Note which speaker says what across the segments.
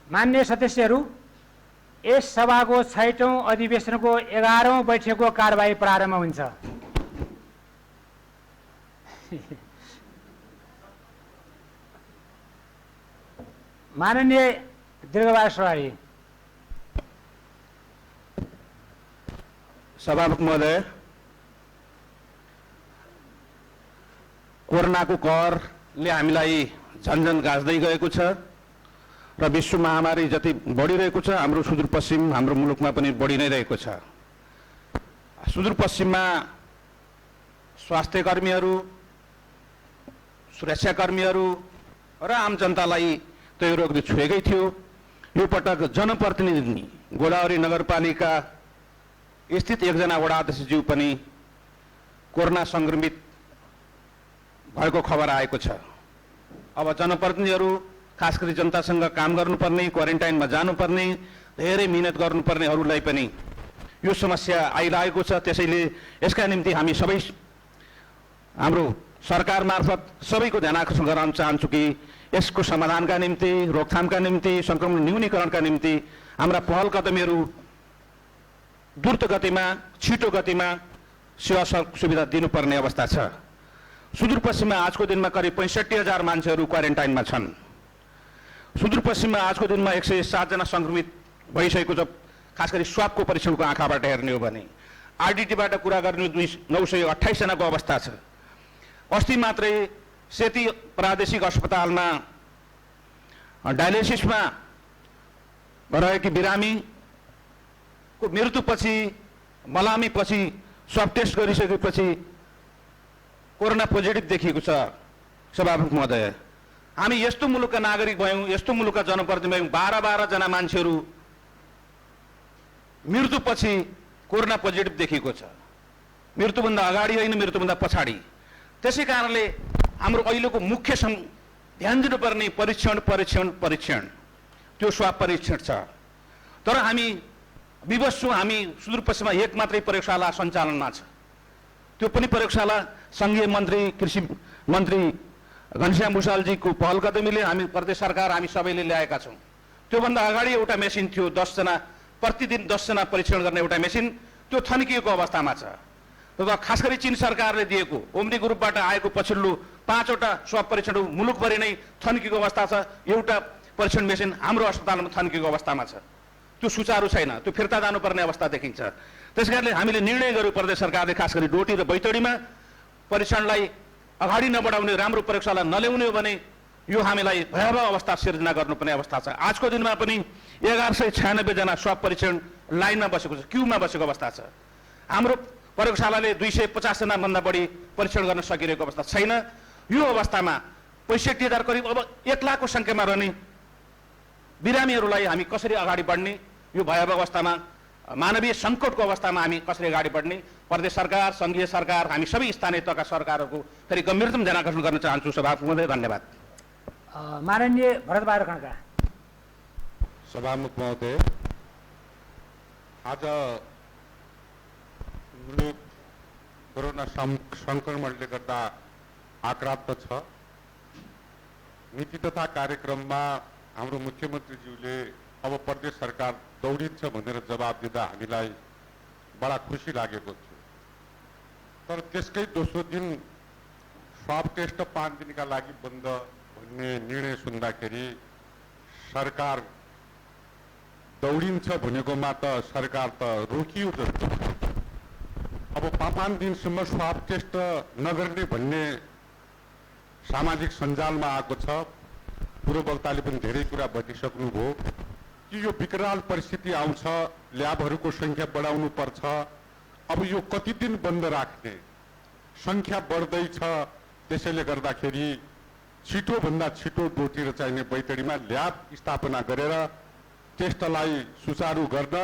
Speaker 1: मान्य सदस्यहरू, यस सभाको ६औं अधिवेशनको 11औं बैठकको कारबाही प्रारम्भ हुन्छ। माननीय दीर्घबहादुर सभारी,
Speaker 2: सभामुख महोदय, कोरोनाको कहरले हामीलाई झन्झन गाँच्दै गएको छ र विश्व महामारी जति बढिरहेको छ, हाम्रो सुदूरपश्चिम हाम्रो मुलुकमा पनि बढी नै रहेको छ। सुदूरपश्चिममा स्वास्थ्यकर्मीहरू, सुरक्षाकर्मीहरू र आम जनतालाई त्यो रोगले छुएकै थियो। यो पटक जनप्रतिनिधि गोदावरी नगरपालिका स्थित एकजना वडा अध्यक्षज्यू पनि कोरोना संक्रमित भएको खबर आएको छ। अब जनप्रतिनिधिहरू, खास गरी जनतासँग काम गर्नुपर्ने, क्वारेन्टाइनमा जानुपर्ने, धेरै मिहिनेत गर्नुपर्नेहरूलाई पनि यो समस्या आइरहेको छ। त्यसैले यसका निम्ति हामी सबै हाम्रो सरकार मार्फत सबैको ध्यान आकर्षण गराउन चाहन्छु कि यसको समाधानका निम्ति, रोकथामका निम्ति, संक्रमण न्यूनीकरणका निम्ति हाम्रा पहल कदमीहरू द्रुत गतिमा, छिटो गतिमा सेवा सुविधा दिनुपर्ने अवस्था छ। सुदूरपश्चिममा आजको दिनमा करिब ६५,००० मान्छेहरू क्वारेन्टाइनमा छन्। सुदूरपश्चिममा आजको दिनमा 107 जना संक्रमित भइसकेको छ। खास गरी स्वाबको परीक्षणको आँखाबाट हेर्ने हो भने आरडिटीबाट कुरा गर्ने 928 जनाको अवस्था छ। अस्ति मात्रै सेती प्रादेशिक अस्पतालमा डायलिसिसमा रहेकी बिरामीको मृत्युपछि, मलामीपछि स्वाब टेस्ट गरिसकेपछि कोरोना पोजिटिभ देखिएको छ। सभामुख महोदय, हामी यस्तो मुलुकका नागरिक भयौँ, यस्तो मुलुकका जनप्रतिनिधि भयौँ, 12 जना मान्छेहरू मृत्युपछि कोरोना पोजिटिभ देखिएको छ। मृत्युभन्दा अगाडि होइन, मृत्युभन्दा पछाडि। त्यसै कारणले हाम्रो अहिलेको मुख्य ध्यान दिनुपर्ने परीक्षण त्यो स्वाब परीक्षण छ। तर हामी विवश छौँ, हामी सुदूरपश्चिममा एक मात्रै प्रयोगशाला सञ्चालनमा छ। त्यो पनि प्रयोगशाला संघीय मन्त्री, कृषि मन्त्री घनश्याम भुषालजीको पहल कदमीले हामी प्रदेश सरकार हामी सबैले ल्याएका छौँ। त्योभन्दा अगाडि एउटा मेसिन थियो, 10 जना प्रतिदिन 10 जना परीक्षण गर्ने एउटा मेसिन, त्यो थन्किएको अवस्थामा छ। र खास गरी चीन सरकारले दिएको ओम्नी ग्रुपबाट आएको पछिल्लो 5वटा स्वाब परीक्षणहरू मुलुकभरि नै थन्किएको अवस्था छ। एउटा परीक्षण मेसिन हाम्रो अस्पतालमा थन्किएको अवस्थामा छ। त्यो सुचारू छैन, त्यो फिर्ता जानुपर्ने अवस्था देखिन्छ। त्यसकारणले हामीले निर्णय गर्यो, प्रदेश सरकारले खास गरी डोटी र बैतडीमा परीक्षणलाई अगाडि नबढाउने, राम्रो प्रयोगशाला नल्याउने हो भने यो हामीलाई भयावह अवस्था सिर्जना गर्नुपर्ने अवस्था छ। आजको दिनमा पनि 1196 जना स्वाब परीक्षण लाइनमा बसेको छ, क्यूमा बसेको अवस्था छ। हाम्रो प्रयोगशालाले 250 जनाभन्दा बढी परीक्षण गर्न सकिरहेको अवस्था छैन। यो अवस्थामा 65,000 करिब अब 1 लाखको सङ्ख्यामा रहने बिरामीहरूलाई हामी कसरी अगाडि बढ्ने, यो भयावह अवस्थामा, मानवीय सङ्कटको अवस्थामा हामी कसरी अगाडि बढ्ने, प्रदेश सरकार, सङ्घीय सरकार, हामी सबै स्थानीय तहका सरकारहरूको फेरि गम्भीरतम ध्यान आकर्षण गर्न चाहन्छु। सभामुख महोदय, धन्यवाद।
Speaker 1: माननीय भरतबहादुर खड्का।
Speaker 3: सभामुख महोदय, आज मुलुक कोरोना संक्रमणले गर्दा आक्रान्त छ। नीति तथा कार्यक्रममा हाम्रो मुख्यमन्त्रीज्यूले अब प्रदेश सरकार दौडिन्छ भनेर जवाब दिँदा हामीलाई बडा खुसी लागेको थियो। तर त्यसकै दोस्रो दिन स्वाब टेस्ट 5 दिनका लागि बन्द भन्ने निर्णय सुन्दाखेरि सरकार दौडिन्छ भनेकोमा त सरकार त रोकियो जस्तो। अब 5 दिनसम्म स्वाब टेस्ट नगर्ने भन्ने सामाजिक सञ्जालमा आएको छ। पूर्ववक्ताले पनि धेरै कुरा भनिसक्नुभयो कि यो विकराल परिस्थिति आउँछ, ल्याबहरूको सङ्ख्या बढाउनु पर्छ। अब यो कति दिन बन्द राख्ने, सङ्ख्या बढ्दैछ। त्यसैले गर्दाखेरि छिटोभन्दा छिटो डोटी र चाहिने बैतडीमा ल्याब स्थापना गरेर टेस्टलाई सुचारू गर्न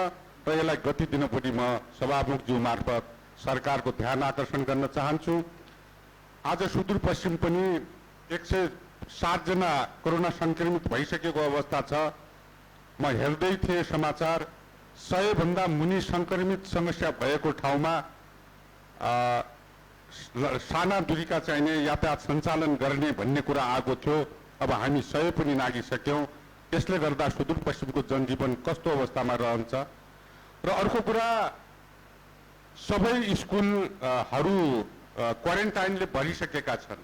Speaker 3: र यसलाई गति दिन पनि म सभामुखज्यू मार्फत सरकारको ध्यान आकर्षण गर्न चाहन्छु। आज सुदूरपश्चिम पनि 107 जना कोरोना संक्रमित भइसकेको अवस्था छ। म हेर्दै थिएँ समाचार, 100 भन्दा मुनि संक्रमित समस्या भएको ठाउँमा साना दूरीका चाहिने यातायात सञ्चालन गर्ने भन्ने कुरा आएको थियो। अब हामी 100 पनि नागिसक्यौँ। यसले गर्दा सुदूरपश्चिमको जनजीवन कस्तो अवस्थामा रहन्छ। र अर्को कुरा, सबै स्कुलहरू क्वारेन्टाइनले भरिसकेका छन्।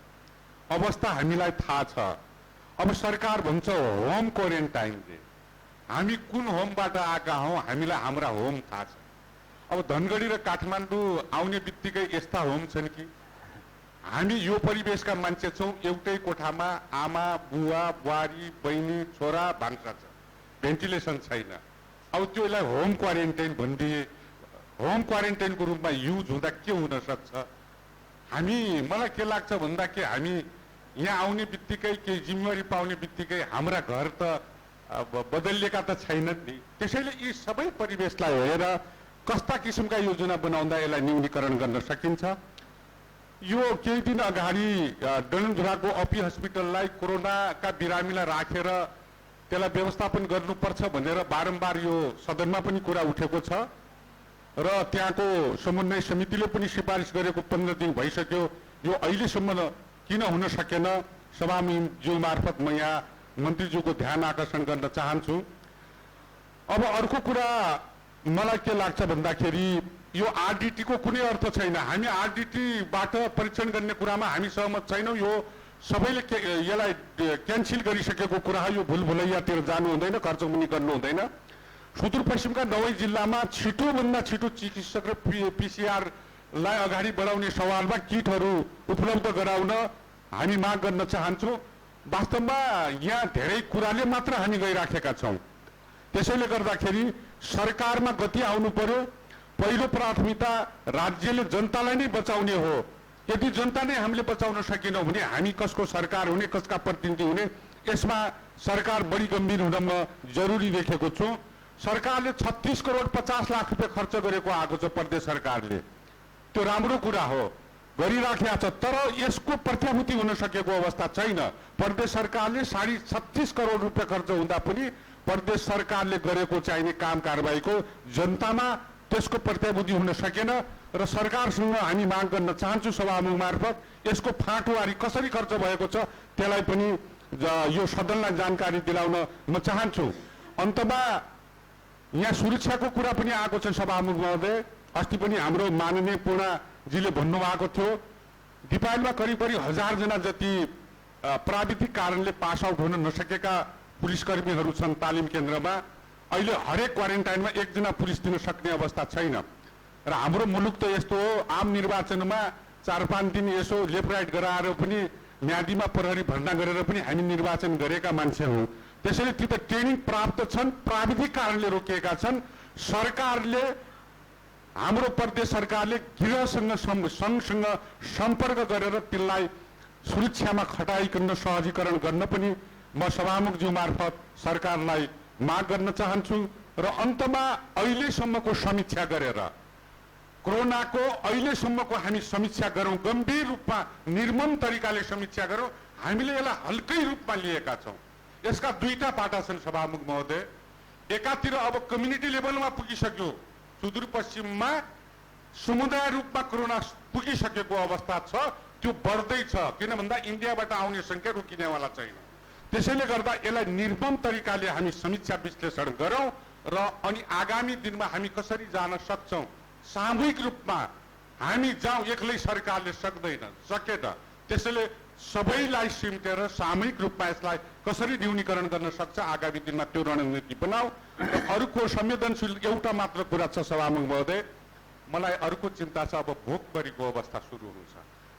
Speaker 3: अवस्था हामीलाई थाहा छ। अब सरकार भन्छ होम क्वारेन्टाइनले। हामी कुन होमबाट आएका हौँ, हामीलाई हाम्रा होम थाहा छ। अब धनगढी र काठमाडौँ आउने बित्तिकै यस्ता होम छन् कि हामी यो परिवेशका मान्छे छौँ, एउटै कोठामा आमा बुवा बुहारी बहिनी छोरा भान्सा छ, भेन्टिलेसन छैन। अब त्योलाई होम क्वारेन्टाइन भनिदिए, होम क्वारेन्टाइनको रूपमा युज हुँदा के हुन सक्छ? मलाई के लाग्छ भन्दा कि हामी यहाँ आउने बित्तिकै केही जिम्मेवारी पाउने बित्तिकै हाम्रा घर त बदलिएका त छैनन् नि। त्यसैले यी सबै परिवेशलाई हेरेर कस्ता किसिमका योजना बनाउँदा यसलाई न्यूनीकरण गर्न सकिन्छ। यो केही दिन अगाडि डडेलधुराको अपी हस्पिटललाई कोरोनाका बिरामीलाई राखेर त्यसलाई व्यवस्थापन गर्नुपर्छ भनेर बारम्बार यो सदनमा पनि कुरा उठेको छ र त्यहाँको समन्वय समितिले पनि सिफारिस गरेको 15 दिन भइसक्यो। यो अहिलेसम्म किन हुन सकेन, सभामुखज्यू मार्फत म यहाँ मन्त्रीज्यूको ध्यान आकर्षण गर्न चाहन्छु। अब अर्को कुरा मलाई के लाग्छ भन्दाखेरि यो आरडीटी को कुनै अर्थ छैन। हामी आरडीटीबाट परीक्षण गर्ने कुरामा हामी सहमत छैनौँ। यो सबैले यसलाई क्यान्सल गरिसकेको कुरा हो। यो भुलभुलैयातिर जानु हुँदैन, खर्च पनि गर्नु हुँदैन। सुदूरपश्चिमका 9 जिल्लामा छिटोभन्दा छिटो चिकित्सक र पीसीआरलाई अगाडि बढाउने सवालमा किटहरू उपलब्ध गराउन हामी माग गर्न चाहन्छौँ। वास्तवमा यहाँ धेरै कुराले मात्र हामी गइराखेका छौँ। त्यसैले गर्दाखेरि सरकारमा गति आउनु पर्यो। पहिलो प्राथमिकता राज्यले जनतालाई नै बचाउने हो। यदि जनता नै हामीले बचाउन सकेनौँ भने हामी कसको सरकार हुने, कसका प्रतिनिधि हुने, यसमा सरकार बढी गम्भीर हुन म जरुरी देखेको छु। सरकारले 36 करोड 50 लाख रुपियाँ खर्च गरेको आएको छ प्रदेश सरकारले। त्यो राम्रो कुरा हो, गरिराखेका छ, तर यसको प्रत्याभूति हुन सकेको अवस्था छैन। प्रदेश सरकारले 36.5 करोड रुपियाँ खर्च हुँदा पनि प्रदेश सरकारले गरेको चाहिने काम कारबाहीको जनतामा त्यसको प्रत्याभूति हुन सकेन र सरकारसँग हामी माग गर्न चाहन्छु सभामुख मार्फत यसको फाँटुवारी कसरी खर्च भएको छ त्यसलाई पनि यो सदनलाई जानकारी दिलाउन म चाहन्छु। अन्तमा यहाँ सुरक्षाको कुरा पनि आएको छ सभामुख महोदय। अस्ति पनि हाम्रो माननीय पूर्णाजीले भन्नुभएको थियो दिपायलमा करिब 1000 जना जति प्राविधिक कारणले पास आउट हुन नसकेका पुलिसकर्मीहरू छन् तालिम केन्द्रमा। अहिले हरेक क्वारेन्टाइनमा 1 जना पुलिस दिन सक्ने अवस्था छैन र हाम्रो मुलुक त यस्तो हो, आम निर्वाचनमा 4-5 दिन यसो लेफ्ट राइट गराएर पनि म्यादीमा प्रहरी भर्ना गरेर पनि हामी निर्वाचन गरेका मान्छे हौँ। त्यसैले ती त ट्रेनिङ प्राप्त छन्, प्राविधिक कारणले रोकिएका छन्। सरकारले, हाम्रो प्रदेश सरकारले गृहसँग सङ्घसँग सम्पर्क गरेर तिनलाई सुरक्षामा खटाइकन सहजीकरण गर्न पनि म सभामुखज्यू मार्फत सरकारलाई माग गर्न चाहन्छु। र अन्तमा अहिलेसम्मको समीक्षा गरेर कोरोनाको अहिलेसम्मको हामी समीक्षा गरौँ, गम्भीर रूपमा निर्मम तरिकाले समीक्षा गरौँ। हामीले यसलाई हल्कै रूपमा लिएका छौँ। यसका दुईटा पाटा छन् सभामुख महोदय। एकातिर अब कम्युनिटी लेभलमा पुगिसक्यो, सुदूरपश्चिममा समुदाय रूपमा कोरोना पुगिसकेको अवस्था छ, त्यो बढ्दैछ। किन भन्दा इन्डियाबाट आउने संख्या रोकिनेवाला छैन। त्यसैले गर्दा यसलाई निर्मम तरिकाले हामी समीक्षा विश्लेषण गरौँ र अनि आगामी दिनमा हामी कसरी जान सक्छौँ, सामूहिक रूपमा हामी जाउँ। एक्लै सरकारले सकेन। त्यसैले सबैलाई सिमटेर सामूहिक रूपमा यसलाई कसरी न्यूनीकरण गर्न सक्छ आगामी दिनमा त्यो रणनीति बनाऊ। र अर्को संवेदनशील एउटा मात्र कुरा छ सभामुख महोदय, मलाई अर्को चिन्ता छ। अब भोकमरीको अवस्था सुरु हुन्छ।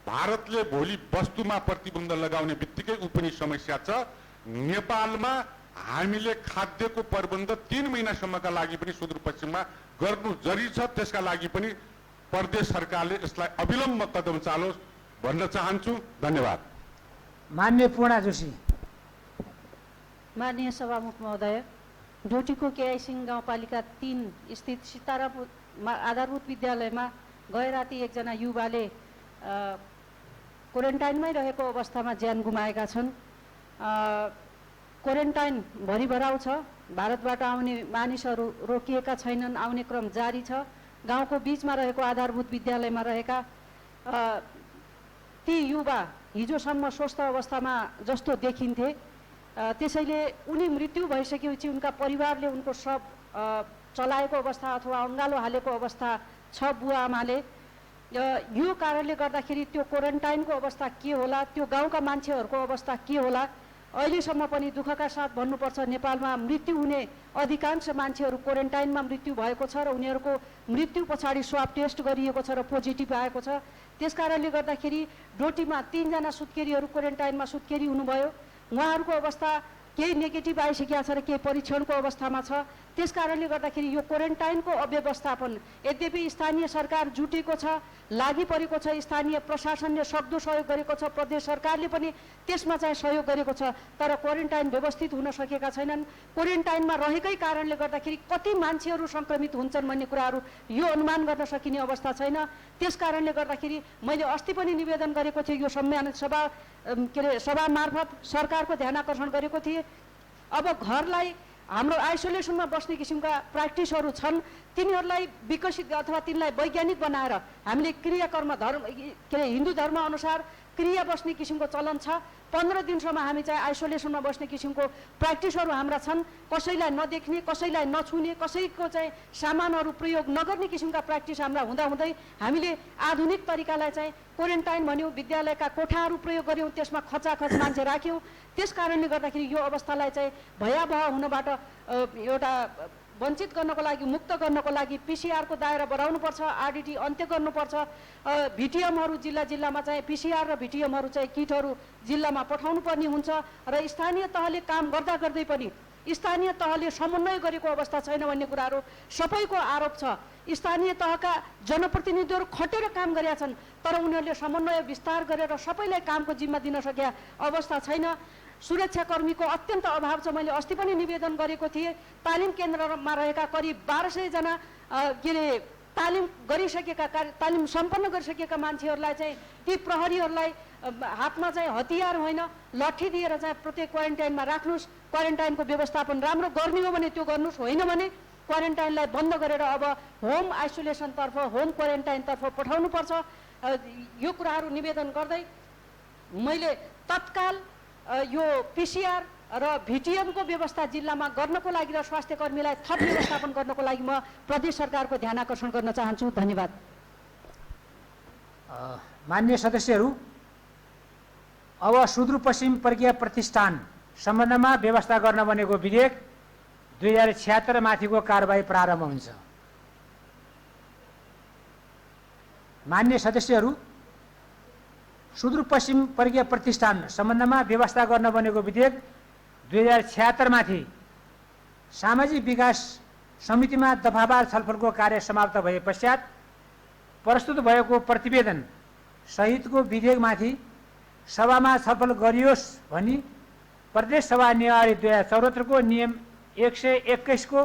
Speaker 3: भारतले भोलि वस्तुमा प्रतिबन्ध लगाउने बित्तिकै ऊ पनि समस्या छ। नेपालमा हामीले खाद्यको प्रबन्ध 3 महिनासम्मका लागि पनि सुदूरपश्चिममा गर्नु जरुरी छ। त्यसका लागि पनि प्रदेश सरकारले यसलाई अविलम्ब कदम चालोस् भन्न चाहन्छु। धन्यवाद।
Speaker 1: माननीय पूर्णा जोशी।
Speaker 4: माननीय सभामुख महोदय, डोटीको केआई सिंह गाउँपालिका 3 स्थित सितारा आधारभूत विद्यालयमा गए राति एकजना युवाले क्वारेन्टाइनमै रहेको अवस्थामा ज्यान गुमाएका छन्। क्वारेन्टाइन भरिभराउ छ। भारतबाट आउने मानिसहरू रोकिएका छैनन्, आउने क्रम जारी छ। गाउँको बीचमा रहेको आधारभूत विद्यालयमा रहेका ती युवा हिजोसम्म स्वस्थ अवस्थामा जस्तो देखिन्थे, त्यसैले उनी मृत्यु भइसकेपछि उनका परिवारले उनको शव चलाएको अवस्था अथवा अङ्गालो हालेको अवस्था छ बुवा आमाले। यो कारणले गर्दाखेरि त्यो क्वारेन्टाइनको अवस्था के होला, त्यो गाउँका मान्छेहरूको अवस्था के होला। अहिलेसम्म पनि दुःखका साथ भन्नुपर्छ, नेपालमा मृत्यु हुने अधिकांश मान्छेहरू क्वारेन्टाइनमा मृत्यु भएको छ र उनीहरूको मृत्यु पछाडि स्वाब टेस्ट गरिएको छ र पोजिटिभ आएको छ। त्यसकारणले गर्दाखेरि डोटीमा 3 जना सुत्केरीहरू क्वारेन्टाइनमा सुत्केरी हुनुभयो। उहाँहरूको अवस्था केही नेगेटिभ आइसकेको छ र केही परीक्षणको अवस्थामा छ। त्यसकारणले गर्दाखेरि यो क्वारेन्टाइनको अव्यवस्थापन, यद्यपि स्थानीय सरकार जुटेको छ, लागि परेको छ, स्थानीय प्रशासनले सक्दो सहयोग गरेको छ, प्रदेश सरकारले पनि त्यसमा चाहिँ सहयोग गरेको छ, तर क्वारेन्टाइन व्यवस्थित हुन सकेका छैनन्। क्वारेन्टाइनमा रहेकै कारणले गर्दाखेरि कति मान्छेहरू सङ्क्रमित हुन्छन् भन्ने कुराहरू यो अनुमान गर्न सकिने अवस्था छैन। त्यसकारणले गर्दाखेरि मैले अस्ति पनि निवेदन गरेको थिएँ, यो सम्मेलन सभा मार्फत सरकारको ध्यान आकर्षण गरेको थिएँ। अब घरलाई हाम्रो आइसोलेसनमा बस्ने किसिमका प्र्याक्टिसहरू छन्, तिनीहरूलाई विकसित अथवा तिनलाई वैज्ञानिक बनाएर हामीले क्रियाकर्म धर्म हिन्दू धर्म अनुसार क्रिया बस्ने किसिमको चलन छ। 15 दिनसम्म हामी चाहिँ आइसोलेसनमा बस्ने किसिमको प्र्याक्टिसहरू हाम्रा छन्। कसैलाई नदेख्ने, कसैलाई नछुने, कसैको चाहिँ सामानहरू प्रयोग नगर्ने किसिमका प्र्याक्टिस हाम्रा हुँदाहुँदै हामीले आधुनिक तरिकालाई चाहिँ क्वारेन्टाइन भन्यौँ, विद्यालयका कोठाहरू प्रयोग गऱ्यौँ, त्यसमा खचाखच मान्छे राख्यौँ। त्यस कारणले गर्दाखेरि यो अवस्थालाई चाहिँ भयावह हुनबाट एउटा वञ्चित गर्नको लागि, मुक्त गर्नको लागि पिसिआरको दायरा बढाउनुपर्छ, आरडिटी अन्त्य गर्नुपर्छ। भिटिएमहरू जिल्ला जिल्लामा चाहिँ पिसिआर र भिटिएमहरू चाहिँ किटहरू जिल्लामा पठाउनु पर्ने हुन्छ र स्थानीय तहले काम गर्दा गर्दै पनि स्थानीय तहले समन्वय गरेको अवस्था छैन भन्ने कुराहरू सबैको आरोप छ। स्थानीय तहका जनप्रतिनिधिहरू खटेर काम गरेका छन्, तर उनीहरूले समन्वय विस्तार गरेर सबैलाई कामको जिम्मा दिन सकेका अवस्था छैन। सुरक्षाकर्मीको अत्यन्त अभाव छ। मैले अस्ति पनि निवेदन गरेको थिएँ, तालिम केन्द्रमा रहेका करिब 1200 जना तालिम गरिसकेका तालिम सम्पन्न गरिसकेका मान्छेहरूलाई चाहिँ ती प्रहरीहरूलाई हातमा चाहिँ हतियार होइन लट्ठी दिएर चाहिँ प्रत्येक क्वारेन्टाइनमा राख्नुहोस्, क्वारेन्टाइनको व्यवस्थापन राम्रो गर्ने हो भने त्यो गर्नुहोस्, होइन भने क्वारेन्टाइनलाई बन्द गरेर अब होम आइसोलेसनतर्फ, होम क्वारेन्टाइनतर्फ पठाउनुपर्छ। यो कुराहरू निवेदन गर्दै मैले तत्काल यो पिसिआर र भिटिएमको व्यवस्था जिल्लामा गर्नको लागि र स्वास्थ्य कर्मीलाई थप व्यवस्थापन गर्नको लागि म प्रदेश सरकारको ध्यान आकर्षण गर्न चाहन्छु। धन्यवाद।
Speaker 1: माननीय सदस्यहरू, अब सुदूरपश्चिम प्रज्ञा प्रतिष्ठान सम्बन्धमा व्यवस्था गर्न बनेको विधेयक 2076 माथिको कारबाही प्रारम्भ हुन्छ। माननीय सदस्यहरू, सुदूरपश्चिम प्रज्ञा प्रतिष्ठान सम्बन्धमा व्यवस्था गर्न बनेको विधेयक 2076 माथि सामाजिक विकास समितिमा दफावार छलफलको कार्य समाप्त भए पश्चात प्रस्तुत भएको प्रतिवेदन सहितको विधेयकमाथि सभामा छलफल गरियोस् भनी प्रदेश सभा नियमावली 2074 को नियम 121 को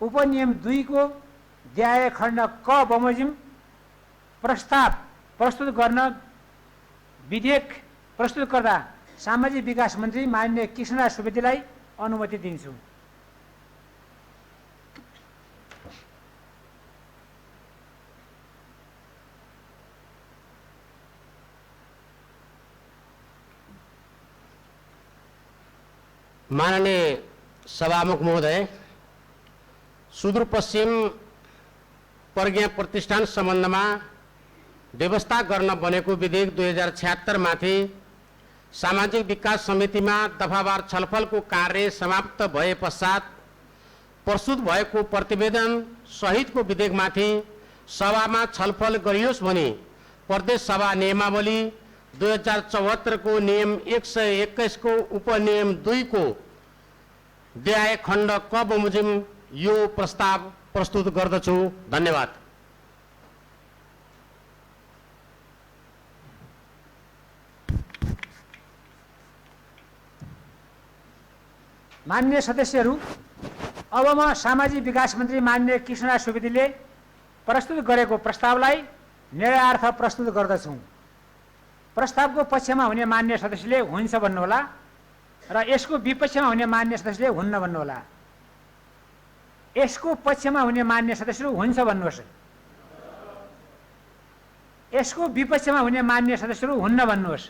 Speaker 1: उपनियम 2 को अध्याय खण्ड क बमोजिम प्रस्ताव प्रस्तुत गर्न विधेयक प्रस्तुत गर्दा सामाजिक विकास मन्त्री माननीय कृष्णराज सुवेदीलाई अनुमति दिन्छु।
Speaker 5: माननीय सभामुख महोदय, सुदूरपश्चिम प्रज्ञा प्रतिष्ठान सम्बन्धमा व्यवस्था गर्न बनेको विधेयक 2076 माथि सामाजिक विकास समितिमा दफावार छलफलको कार्य समाप्त भए पश्चात प्रस्तुत भएको प्रतिवेदन सहितको विधेयकमाथि सभामा छलफल गरियोस् भनी प्रदेश सभा नियमावली 2074 को नियम 121 को उपनियम 2 को अध्याय खण्ड क बमोजिम यो प्रस्ताव प्रस्तुत गर्दछु। धन्यवाद।
Speaker 1: माननीय सदस्यहरू, अब म सामाजिक विकास मन्त्री माननीय कृष्णराज सुवेदीले प्रस्तुत गरेको प्रस्तावलाई निर्णयार्थ प्रस्तुत गर्दछु। प्रस्तावको पक्षमा हुने मान्य सदस्यले हुन्छ भन्नुहोला र यसको विपक्षमा हुने मान्य सदस्यले हुन्न भन्नुहोला। यसको पक्षमा हुने मान्य सदस्यहरू हुन्छ भन्नुहोस्, यसको विपक्षमा हुने मान्य सदस्यहरू हुन्न भन्नुहोस्।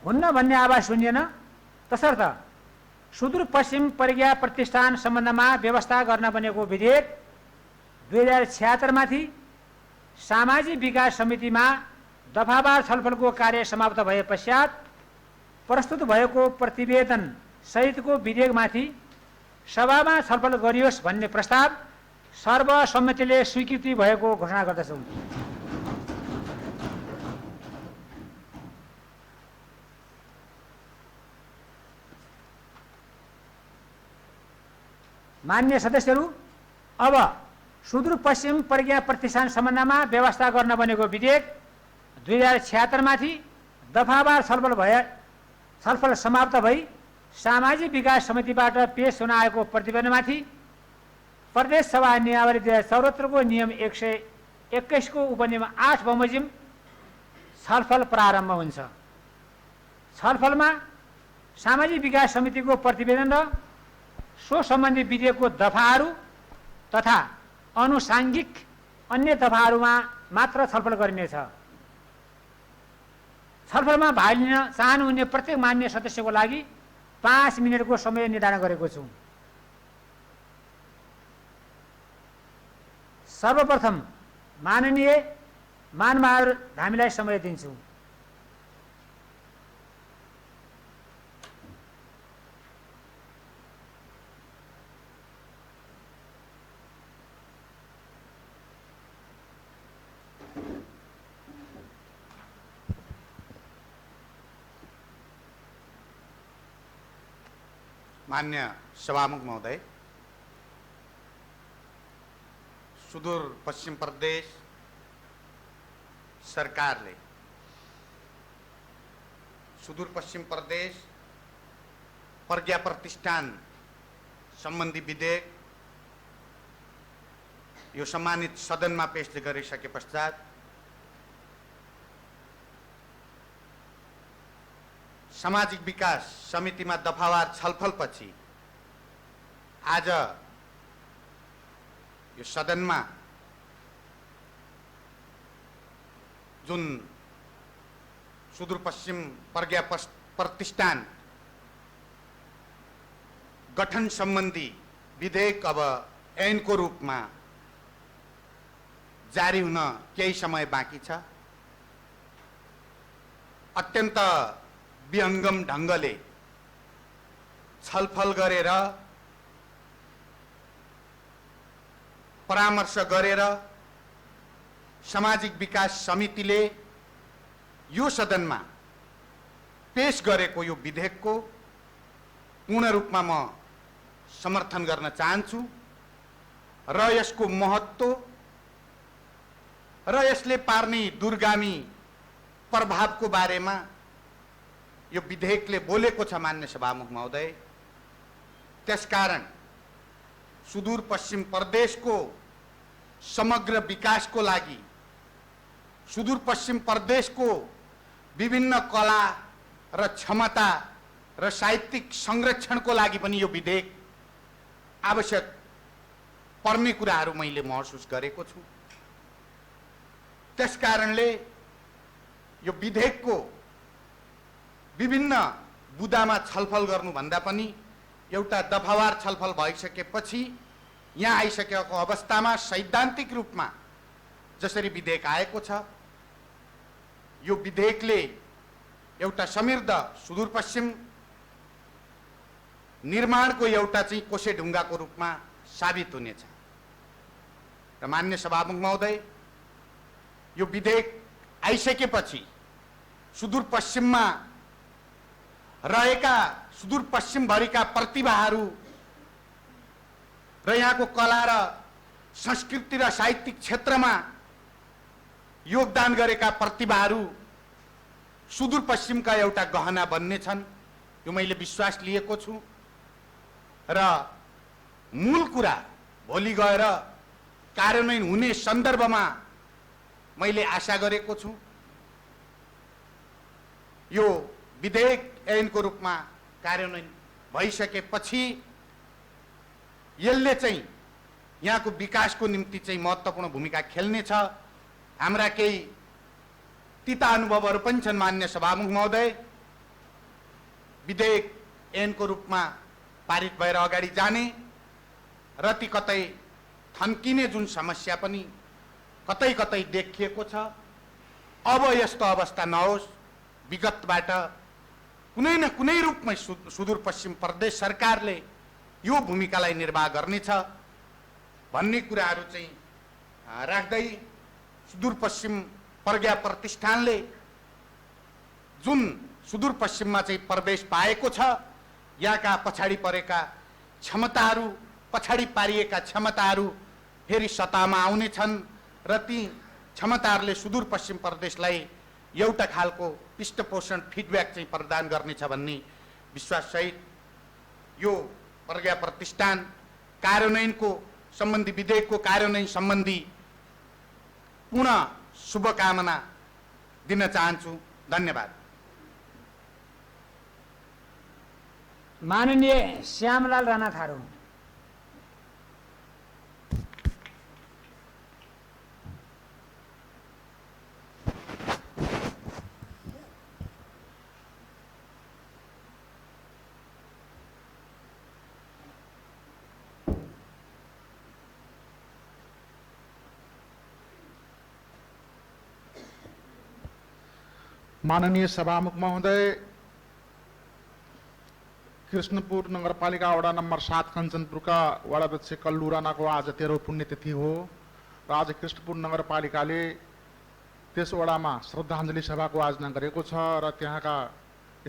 Speaker 1: हुन्न भन्ने आवाज सुनिएन, तसर्थ सुदूरपश्चिम प्रज्ञा प्रतिष्ठान सम्बन्धमा व्यवस्था गर्न बनेको विधेयक 2076 माथि सामाजिक विकास समितिमा दफावार छलफलको कार्य समाप्त भए पश्चात प्रस्तुत भएको प्रतिवेदन सहितको विधेयकमाथि सभामा छलफल गरियोस् भन्ने प्रस्ताव सर्वसम्मतिले स्वीकृति भएको घोषणा गर्दछौँ। मान्य सदस्यहरू, अब सुदूरपश्चिम प्रज्ञा प्रतिष्ठान सम्बन्धमा व्यवस्था गर्न बनेको विधेयक 2076 माथि दफावार छलफल समाप्त भई सामाजिक विकास समितिबाट पेश हुन आएको प्रतिवेदनमाथि प्रदेश सभा नियमावली 2074 को नियम 121 को उपनियम 8 बमोजिम छलफल प्रारम्भ हुन्छ। छलफलमा सामाजिक विकास समितिको प्रतिवेदन र सो सम्बन्धी विधेयकको दफाहरू तथा अनुसाङ्गिक अन्य दफाहरूमा मात्र छलफल गरिनेछ। छलफलमा भाग लिन चाहनुहुने प्रत्येक मान्य सदस्यको लागि 5 मिनेटको समय निर्धारण गरेको छु। सर्वप्रथम माननीय मानबहादुर धामीलाई समय दिन्छु।
Speaker 6: मान्य सभामुख महोदय, सुदूर पश्चिम प्रदेश सरकारले सुदूर पश्चिम प्रदेश प्रज्ञा प्रतिष्ठान सम्बन्धी विधेयक यो सम्मानित सदनमा पेश गरिसके पश्चात सामाजिक विकास समितिमा दफावार छलफलपछि आज यो सदनमा जुन सुदूरपश्चिम प्रज्ञा प्रतिष्ठान गठन सम्बन्धी विधेयक अब ऐनको रूपमा जारी हुन केही समय बाँकी छ। अत्यन्त विहङ्गम ढङ्गले छलफल गरेर परामर्श गरेर सामाजिक विकास समितिले यो सदनमा पेश गरेको यो विधेयकको पूर्ण रूपमा म समर्थन गर्न चाहन्छु र यसको महत्त्व र यसले पार्ने दूरगामी प्रभावको बारेमा यो विधेयकले बोलेको छ। मान्य सभामुख महोदय, त्यसकारण सुदूरपश्चिम प्रदेशको समग्र विकासको लागि, सुदूरपश्चिम प्रदेशको विभिन्न कला र क्षमता र साहित्यिक संरक्षणको लागि पनि यो विधेयक आवश्यक पर्ने कुराहरू मैले महसुस गरेको छु। त्यसकारणले यो विधेयकको विभिन्न बुदामा छलफल गर्नुभन्दा पनि एउटा दफावार छलफल भइसकेपछि यहाँ आइसकेको अवस्थामा सैद्धान्तिक रूपमा जसरी विधेयक आएको छ, यो विधेयकले एउटा समृद्ध सुदूरपश्चिम निर्माणको एउटा चाहिँ कोसेढुङ्गाको रूपमा साबित हुनेछ। र मान्य सभामुख महोदय, यो विधेयक आइसकेपछि सुदूरपश्चिममा रहेका सुदूरपश्चिमभरिका प्रतिभाहरू र यहाँको कला र संस्कृति र साहित्यिक क्षेत्रमा योगदान गरेका प्रतिभाहरू सुदूरपश्चिमका एउटा गहना बन्नेछन्, यो मैले विश्वास लिएको छु। र मूल कुरा भोलि गएर कार्यान्वयन हुने सन्दर्भमा मैले आशा गरेको छु। यो विधेयक ऐनको रूपमा कार्यान्वयन भइसकेपछि यसले चाहिँ यहाँको विकासको निम्ति चाहिँ महत्त्वपूर्ण भूमिका खेल्नेछ। हाम्रा केही तिता अनुभवहरू पनि छन्। मान्य सभामुख महोदय, विधेयक ऐनको रूपमा पारित भएर अगाडि जाने र ती कतै थन्किने जुन समस्या पनि कतै कतै देखिएको छ, अब यस्तो अवस्था नहोस्। विगतबाट कुनै न कुनै रूपमै सुदूरपश्चिम प्रदेश सरकारले यो भूमिकालाई निर्वाह गर्नेछ भन्ने कुराहरू चाहिँ राख्दै सुदूरपश्चिम प्रज्ञा प्रतिष्ठानले जुन सुदूरपश्चिममा चाहिँ प्रवेश पाएको छ, यहाँका पछाडि परेका क्षमताहरू, पछाडि पारिएका क्षमताहरू फेरि सत्तामा आउनेछन् र ती क्षमताहरूले सुदूरपश्चिम प्रदेशलाई एउटा खालको पृष्ठपोषण फिडब्याक चाहिँ प्रदान गर्नेछ भन्ने विश्वाससहित यो प्रज्ञा प्रतिष्ठान कार्यान्वयनको सम्बन्धी विधेयकको कार्यान्वयन सम्बन्धी पुनः शुभकामना दिन चाहन्छु। धन्यवाद।
Speaker 1: माननीय श्यामलाल राणा थारू।
Speaker 7: माननीय सभामुख महोदय, कृष्णपुर नगरपालिका वडा नंबर 7 कंचनपुर का वडा अध्यक्ष कल्लू राणा को आज 13 पुण्यतिथि हो र आज कृष्णपुर नगरपालिकाले त्यस वडामा श्रद्धाञ्जली सभाको आयोजना गरेको छ र त्यहाँका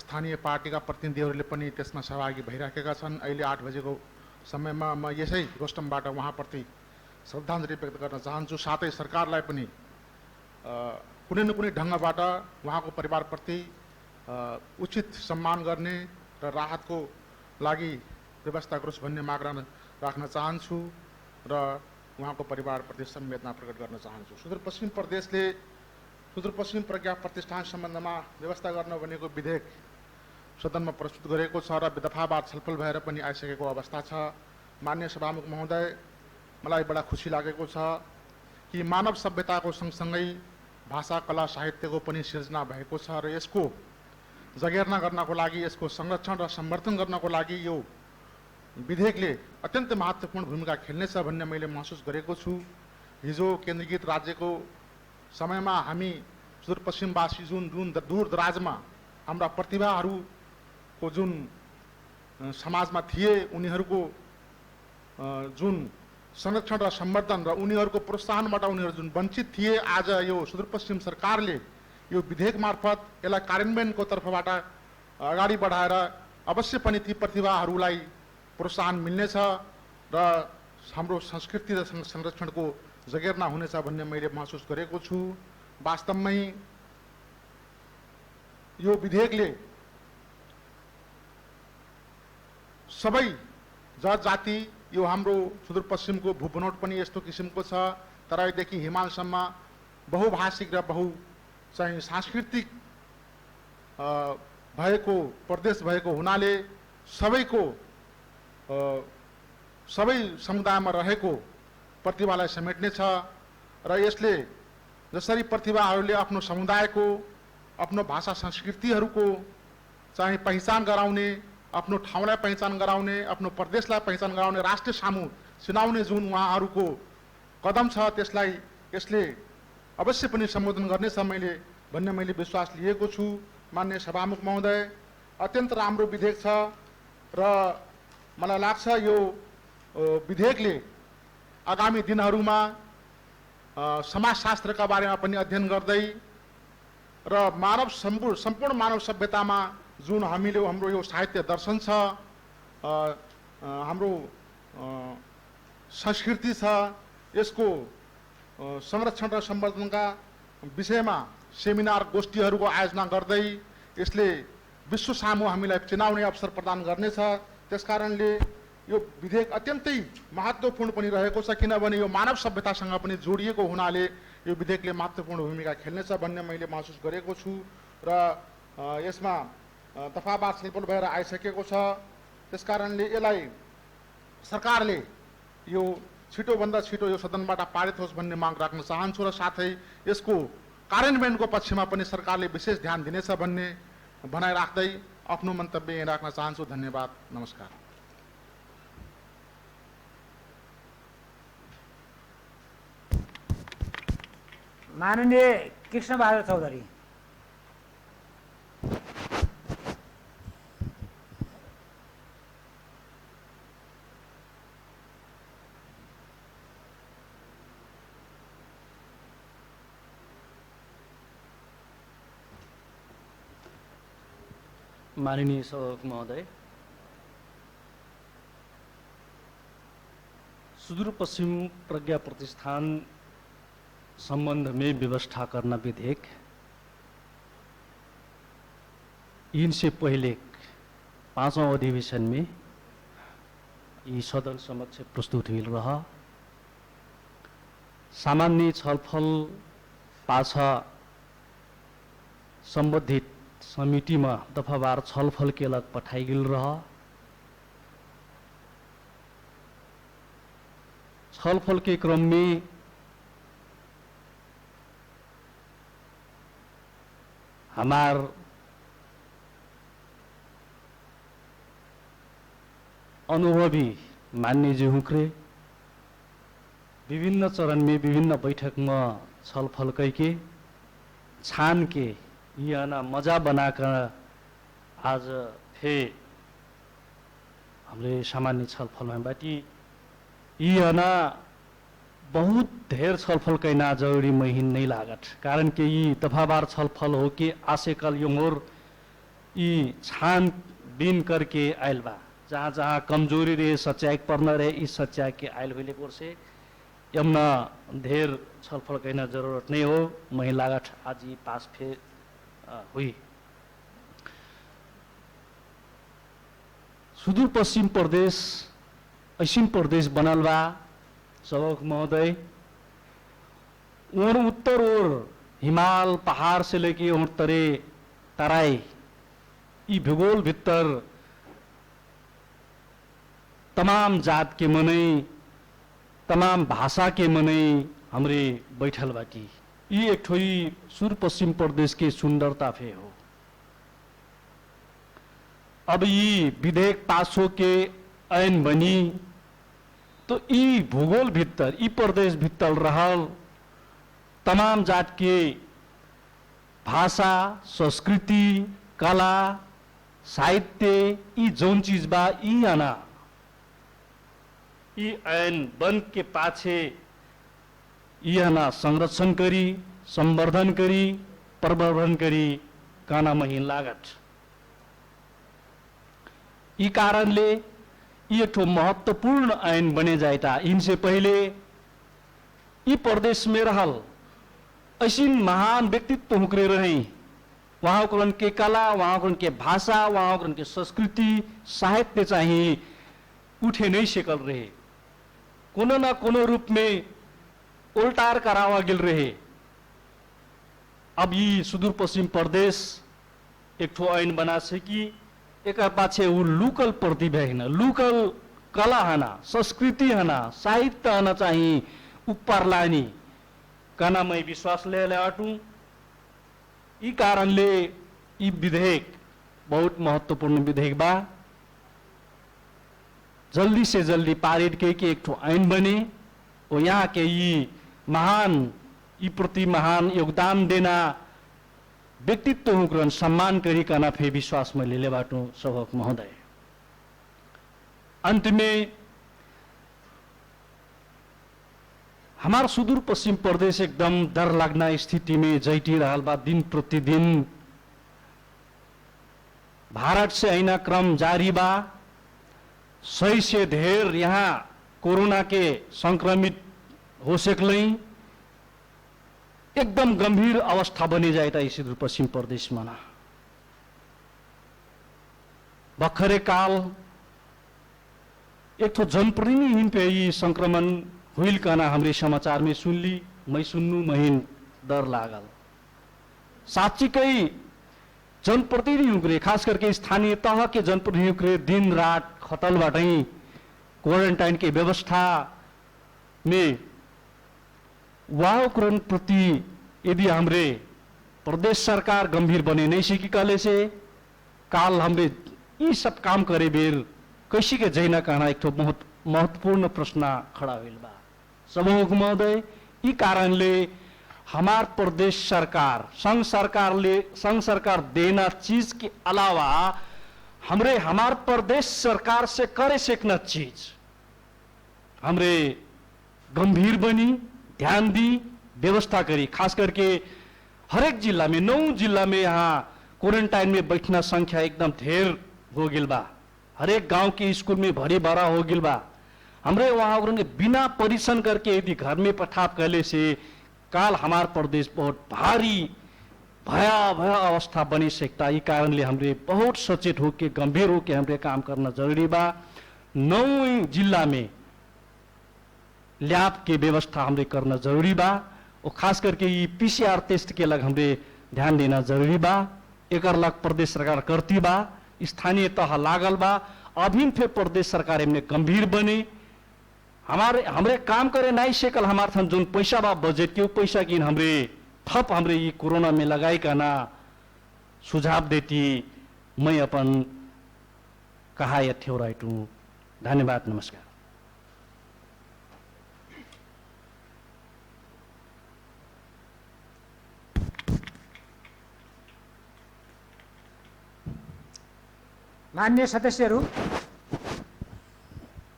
Speaker 7: स्थानीय पार्टीका प्रतिनिधिहरूले पनि त्यसमा सहभागी भइराखेका छन्। अहिले 8 बजेको समयमा म यसै गोष्ठमबाट उहाँप्रति श्रद्धाञ्जली व्यक्त गर्न चाहन्छु। साथै सरकारलाई पनि कुनै न कुनै ढङ्गबाट उहाँको परिवारप्रति उचित सम्मान गर्ने र राहतको लागि व्यवस्था गरोस् भन्ने माग राख्न चाहन्छु र उहाँको परिवारप्रति संवेदना प्रकट गर्न चाहन्छु। सुदूरपश्चिम प्रदेशले सुदूरपश्चिम प्रज्ञा प्रतिष्ठान सम्बन्धमा व्यवस्था गर्न बनेको विधेयक सदनमा प्रस्तुत गरेको छ र दफावार छलफल भएर पनि आइसकेको अवस्था छ। माननीय सभामुख महोदय, मलाई बडा खुसी लागेको छ कि मानव सभ्यताको सँगसँगै भाषा, कला, साहित्यको पनि सिर्जना भएको छ र यसको जगेर्ना गर्नको लागि, यसको संरक्षण र समर्थन गर्नको लागि यो विधेयकले अत्यन्त महत्त्वपूर्ण भूमिका खेल्नेछ भन्ने मैले महसुस गरेको छु। हिजो केन्द्रीकृत राज्यको समयमा हामी सुदूरपश्चिमवासी जुन दूर दराजमा हाम्रा प्रतिभाहरूको जुन समाजमा थिए, उनीहरूको जुन संरक्षण र सम्वर्धन र उनीहरूको प्रोत्साहनबाट उनीहरू जुन वञ्चित थिए, आज यो सुदूरपश्चिम सरकारले यो विधेयक मार्फत यसलाई कार्यान्वयनको तर्फबाट अगाडि बढाएर अवश्य पनि ती प्रतिभाहरूलाई प्रोत्साहन मिल्नेछ र हाम्रो संस्कृति र संरक्षणको जगेर्ना हुनेछ भन्ने मैले महसुस गरेको छु। वास्तवमै यो विधेयकले सबै जाति, यो हाम्रो सुदूरपश्चिमको भूबनोट पनि यस्तो किसिमको छ, तराईदेखि हिमालसम्म बहुभाषिक र चाहिँ सांस्कृतिक भएको प्रदेश भएको हुनाले सबै समुदायमा रहेको प्रतिभालाई समेट्नेछ र यसले जसरी प्रतिभाहरूले आफ्नो समुदायको, आफ्नो भाषा संस्कृतिहरूको चाहिँ पहिचान गराउने, आफ्नो ठाउँलाई पहिचान गराउने, आफ्नो प्रदेशलाई पहिचान गराउने, राष्ट्र सामु चिनाउने जुन उहाँहरूको कदम छ, त्यसलाई यसले अवश्य पनि सम्बोधन गर्नेछ भन्ने मैले विश्वास लिएको छु। माननीय सभामुख महोदय, अत्यन्त राम्रो विधेयक छ र मलाई लाग्छ यो विधेयकले आगामी दिनहरूमा समाजशास्त्रका बारेमा पनि अध्ययन गर्दै र सम्पूर्ण मानव सभ्यतामा जुन हाम्रो यो साहित्य दर्शन छ, हाम्रो संस्कृति छ, यसको संरक्षण र सम्वर्धनका विषयमा सेमिनार गोष्ठीहरूको आयोजना गर्दै यसले विश्व सामु हामीलाई चिनाउने अवसर प्रदान गर्नेछ। त्यसकारणले यो विधेयक अत्यन्तै महत्त्वपूर्ण पनि रहेको छ, किनभने यो मानव सभ्यतासँग पनि जोडिएको हुनाले यो विधेयकले महत्त्वपूर्ण भूमिका खेल्नेछ भन्ने मैले महसुस गरेको छु र यसमा दफावार छलफल भएर आइसकेको छ। त्यसकारणले यसलाई सरकारले यो छिटोभन्दा छिटो यो सदनबाट पारित होस् भन्ने माग राख्न चाहन्छु र साथै यसको कार्यान्वयनको पक्षमा पनि सरकारले विशेष ध्यान दिनेछ भन्ने भनाइ राख्दै आफ्नो मन्तव्य यहीँ राख्न चाहन्छु। धन्यवाद, नमस्कार।
Speaker 1: माननीय कृष्णबहादुर चौधरी।
Speaker 8: माननीय सभामुख महोदय, सुदूरपश्चिम प्रज्ञा प्रतिष्ठान संबंध में व्यवस्था करना विधेयक इनसे पहले 5वां अधिवेशन में यी सदन समक्ष प्रस्तुत हुई रहा। सामान्य छलफल पाछा संबंधित समिति में दफावार छलफल के लग पठाई गेल रहा। छलफल के क्रम में हमार अनुभवी माननीय जी हुक्रे विभिन्न चरण में विभिन्न बैठक में छलफल करके छान के यहाँ मजा बनाकर आज फिर हमारे सामान्य छलफल में बाटी यहाँ बहुत ढेर छलफल करना जरूरी महीन नहीं लागत, कारण के ये दफावार छलफल हो के आसेकल योर ये छान बीन करके आयल बा, जहाँ जहाँ कमजोरी रहे सच्चाई पर्न रहे इस सच्चाई के आयल हुए पोर से यमना ढेर छलफल करना जरूरत नहीं हो मही लागत आज ये पास फिर हुई। सुदूर पश्चिम प्रदेश ऐसिन प्रदेश बनल बा सभामुख महोदय, और उत्तर और हिमाल पहाड़ से लेके और तरे तराई ई भूगोल भीतर तमाम जात के मनई तमाम भाषा के मनई हमरे बैठल बाटी। ये एक ठोई सुदूर पश्चिम प्रदेश के सुंदरता फे हो। अब ये विधेयक पास हो के ऐन बनी तो ई भूगोल भीतर ई प्रदेश भीतर रहल तमाम जात के भाषा संस्कृति कला साहित्य ई जौन चीज बा ई आना ई ऐन बन के पाछे यहाँ संरक्षण करी संवर्धन करी प्रवर्धन करी काना महीन लागत। ई कारणले ये ठो महत्वपूर्ण ऐन बने जाएता। इनसे पहले ई प्रदेश में रहल ऐसी महान व्यक्तित्व हुक्रे रहे, वहाँ को उनके कला वहाँ को उनके भाषा वहाँ को उनके संस्कृति साहित्य चाहिए उठे नहीं सकल रहे, कोनो न कोनो रूप में उल्टार करावा गिल रहे। अब ये सुदूर पश्चिम प्रदेश एक ठो ऐन बना से कि एक पाछे वो लोकल प्रतिभा है, लोकल कला है, संस्कृति है, साहित्य है चाहिए ऊपर लानी काना मैं विश्वास ले आटू। ई कारण ले ई विधेयक बहुत महत्वपूर्ण विधेयक बा, जल्दी से जल्दी पारित के एक ठो ऐन बने और यहाँ के ये महान ई प्रति महान योगदान देना व्यक्तित्व हुक्रन सम्मान करी काना फे विश्वास में ले बाटू सभामुख महोदय। अंत में हमार सुदूर पश्चिम प्रदेश एकदम डर लगना स्थिति में जैटी रहल बा। दिन प्रतिदिन भारत से ऐना क्रम जारी बा। 100 से ढेर यहाँ कोरोना के संक्रमित हो सकलई, एकदम गंभीर अवस्था बनी जाएता इस सुदूर पश्चिम प्रदेश में ना। भखरे काल एक तो जनप्रतिनिधि पे ये संक्रमण हुई कहना हमरे समाचार में सुन ली, मैं सुन्नु महीन डर लागल। साच्चीकै जनप्रतिनिधि हुक्रे खास करके स्थानीय तह के जनप्रतिनिधि हुक्रे दिन रात खतल बाटै क्वारंटाइन के व्यवस्था में वाहकरण प्रति यदि हमरे प्रदेश सरकार गंभीर बने नहीं सीखी कहले से काल हमरे ये सब काम करे बेर कैसी के जैना कहना एक बहुत महत्वपूर्ण प्रश्न खड़ा हुई बा। सभामुख महोदय, ई कारणले हमार प्रदेश सरकार संघ सरकार देना चीज के अलावा हमार प्रदेश सरकार से करे सकना चीज हमरे गंभीर बनी, ध्यान दी, व्यवस्था करी। खास करके हर एक जिला में 9 जिला में यहाँ क्वारंटाइन में बैठना संख्या एकदम ढेर हो गिल बा। हर एक गांव के स्कूल में भरी भरा हो गिल बा। हमरे वहां ने बिना परीक्षण करके यदि घर में पठाप कहले से काल हमार प्रदेश बहुत भारी भयावह अवस्था बनी सकता। ये कारण ले हमरे बहुत सचेत होके गंभीर होके हमरे काम करना जरूरी बा। 9 जिला में लैब के व्यवस्था हमरे करना जरूरी बा और खास करके ये PCR टेस्ट के लग हमरे ध्यान देना जरूरी बा। एक लग प्रदेश सरकार करती बा, स्थानीय तह लागल बा। अभी फिर प्रदेश सरकार एमने गंभीर बने हमरे काम करे नहीं सकल हमार थन जोन पैसा बा बजट के पैसा किन हमरे थप हमरे ये कोरोना में लगाई का ना सुझाव देती। मैं अपन कहा यथ्यो राइट हूँ। धन्यवाद, नमस्कार।
Speaker 1: मान्य सदस्यहरू,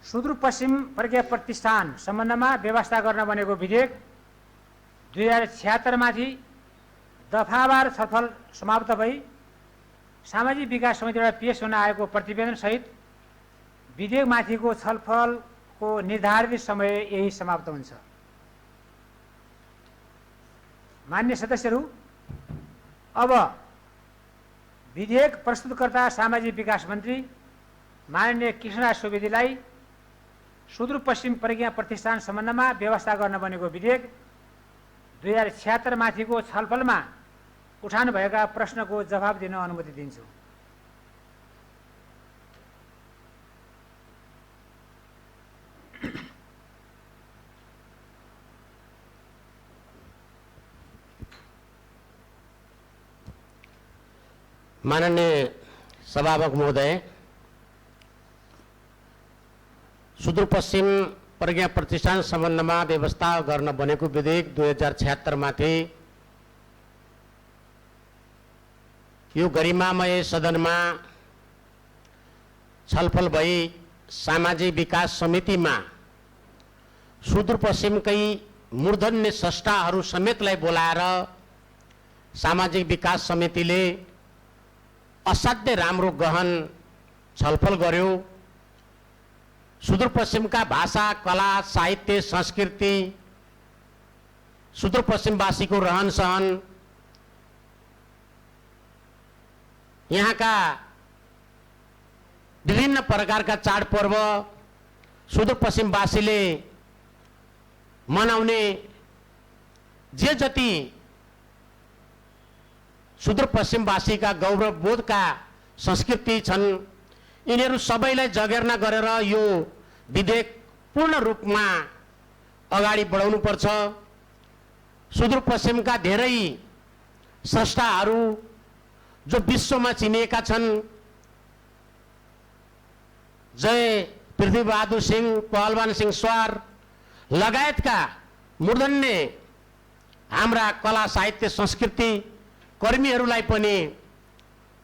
Speaker 1: सुदूरपश्चिम प्रज्ञा प्रतिष्ठान सम्बन्धमा व्यवस्था गर्न बनेको विधेयक 2076 माथि दफावार छलफल समाप्त भई सामाजिक विकास समितिबाट पेश हुन आएको प्रतिवेदन सहित विधेयक माथिको छलफलको निर्धारित समय यही समाप्त हुन्छ। मान्य सदस्यहरू, अब विधेयक प्रस्तुतकर्ता सामाजिक विकास मन्त्री माननीय कृष्णराज सुवेदीलाई सुदूरपश्चिम प्रज्ञा प्रतिष्ठान सम्बन्धमा व्यवस्था गर्न बनेको विधेयक 2076 माथिको छलफलमा उठान भएका प्रश्नको जवाब दिन अनुमति दिन्छु।
Speaker 5: माननीय सभामुख महोदय, सुदूरपश्चिम प्रज्ञा प्रतिष्ठान सम्बन्धमा व्यवस्था गर्न बनेको विधेयक 2076 माथि यो गरिमामय सदनमा छलफल भई सामाजिक विकास समितिमा सुदूरपश्चिमकै मूर्धन्य स्रष्टाहरू समेतलाई बोलाएर सामाजिक विकास समितिले असाध्य राम्रो गहन छलफल गर्यो। सुदूरपश्चिमका भाषा, कला, साहित्य, संस्कृति, सुदूरपश्चिमवासीको रहनसहन, यहाँका विभिन्न प्रकारका चाडपर्व सुदूरपश्चिमवासीले मनाउने जे जति सुदूरपश्चिमवासीका गौरवबोधका संस्कृति छन्, यिनीहरू सबैलाई जगेर्ना गरेर यो विधेयक पूर्ण रूपमा अगाडि बढाउनुपर्छ। सुदूरपश्चिमका धेरै स्रष्टाहरू जो विश्वमा चिनिएका छन्, जय पृथ्वीबहादुर सिंह, पहलवान सिंह स्वार लगायतका मूर्धन्य हाम्रा कला, साहित्य, संस्कृति कर्मीहरूलाई पनि